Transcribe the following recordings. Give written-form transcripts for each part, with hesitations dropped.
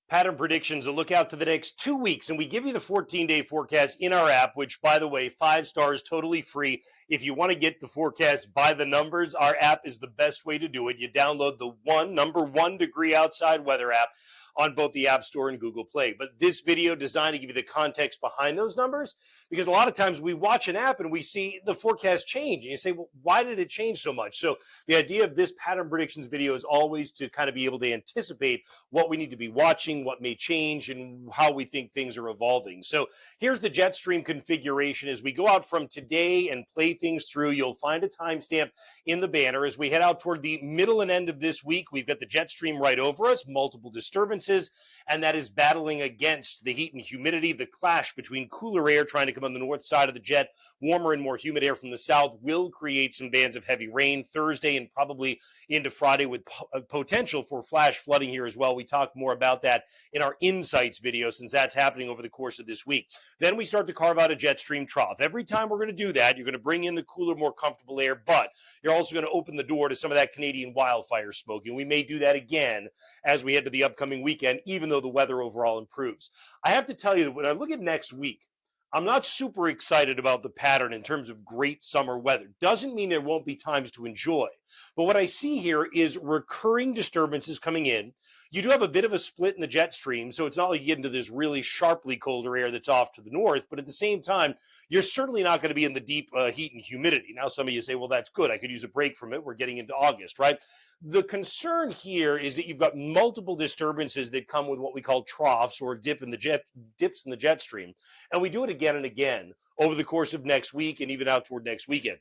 Pattern predictions a look out to the next 2 weeks, and we give you the 14-day forecast in our app, which, by the way, 5 stars, totally free. If you want to get the forecast by the numbers, our app is the best way to do it. You download the number 1 degree outside weather app on both the App Store and Google Play. But this video designed to give you the context behind those numbers, because a lot of times we watch an app and we see the forecast change, and you say, well, why did it change so much? So the idea of this pattern predictions video is always to kind of be able to anticipate what we need to be watching, what may change, and how we think things are evolving. So here's the jet stream configuration. As we go out from today and play things through, you'll find a timestamp in the banner. As we head out toward the middle and end of this week, we've got the jet stream right over us, multiple disturbances, and that is battling against the heat and humidity. The clash between cooler air trying to come on the north side of the jet, warmer and more humid air from the south will create some bands of heavy rain Thursday and probably into Friday, with potential for flash flooding here as well. We talk more about that in our insights video, since that's happening over the course of this week. Then we start to carve out a jet stream trough. Every time we're going to do that, you're going to bring in the cooler, more comfortable air, but you're also going to open the door to some of that Canadian wildfire smoke. And we may do that again as we head to the upcoming weekend, even though the weather overall improves. I have to tell you that when I look at next week, I'm not super excited about the pattern in terms of great summer weather. Doesn't mean there won't be times to enjoy. But what I see here is recurring disturbances coming in. You do have a bit of a split in the jet stream, so it's not like you get into this really sharply colder air that's off to the north, but at the same time, you're certainly not going to be in the deep heat and humidity. Now, some of you say, well, that's good. I could use a break from it. We're getting into August, right? The concern here is that you've got multiple disturbances that come with what we call troughs, or dips in the jet stream. And we do it again and again over the course of next week and even out toward next weekend.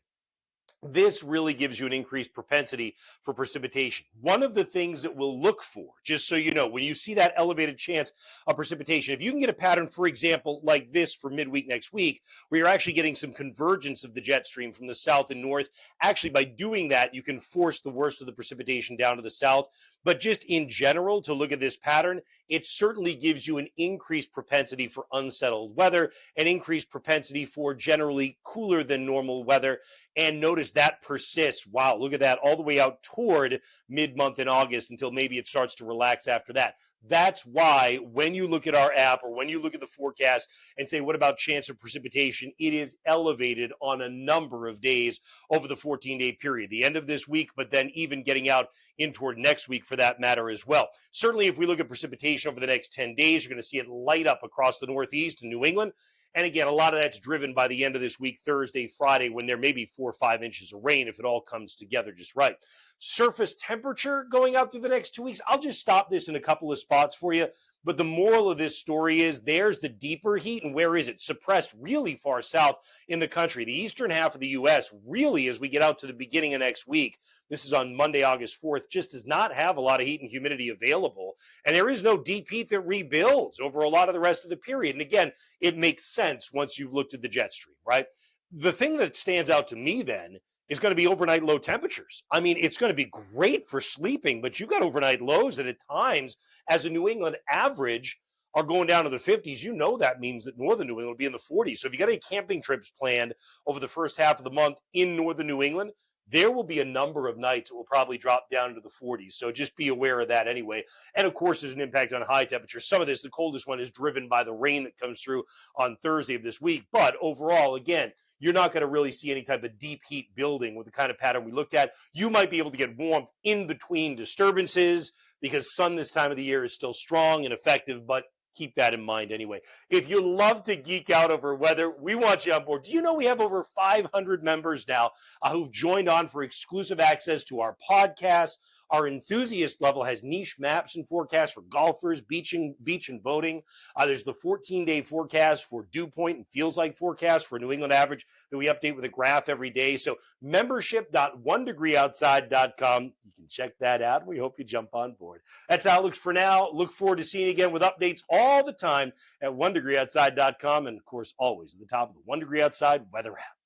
This really gives you an increased propensity for precipitation. One of the things that we'll look for, just so you know, when you see that elevated chance of precipitation, if you can get a pattern, for example, like this for midweek next week, where you're actually getting some convergence of the jet stream from the south and north, actually by doing that, you can force the worst of the precipitation down to the south. But just in general, to look at this pattern, it certainly gives you an increased propensity for unsettled weather, an increased propensity for generally cooler than normal weather. And notice that persists. Wow, look at that, all the way out toward mid-month in August until maybe it starts to relax after that. That's why when you look at our app or when you look at the forecast and say, what about chance of precipitation? It is elevated on a number of days over the 14-day period, the end of this week, but then even getting out in toward next week for that matter as well. Certainly, if we look at precipitation over the next 10 days, you're going to see it light up across the Northeast and New England. And again, a lot of that's driven by the end of this week, Thursday, Friday, when there may be 4 or 5 inches of rain if it all comes together just right. Surface temperature going out through the next 2 weeks. I'll just stop this in a couple of spots for you. But the moral of this story is there's the deeper heat. And where is it? Suppressed really far south in the country. The eastern half of the U.S. really, as we get out to the beginning of next week, this is on Monday, August 4th, just does not have a lot of heat and humidity available. And there is no deep heat that rebuilds over a lot of the rest of the period. And again, it makes sense once you've looked at the jet stream, right? The thing that stands out to me then is going to be overnight low temperatures. I mean, it's going to be great for sleeping, but you've got overnight lows that at times, as a New England average, are going down to the 50s. You know that means that northern New England will be in the 40s. So if you got any camping trips planned over the first half of the month in northern New England, there will be a number of nights that will probably drop down into the 40s. So just be aware of that anyway. And of course, there's an impact on high temperatures. Some of this, the coldest one, is driven by the rain that comes through on Thursday of this week. But overall, again, you're not going to really see any type of deep heat building with the kind of pattern we looked at. You might be able to get warmth in between disturbances because sun this time of the year is still strong and effective, but keep that in mind anyway. If you love to geek out over weather, we want you on board. Do you know we have over 500 members now who've joined on for exclusive access to our podcast? Our enthusiast level has niche maps and forecasts for golfers, beach and boating. There's the 14-day forecast for dew point and feels like forecast for New England average that we update with a graph every day. So membership.onedegreeoutside.com. You can check that out. We hope you jump on board. That's how it looks for now. Look forward to seeing you again with updates all the time at onedegreeoutside.com. And of course, always at the top of the One Degree Outside weather app.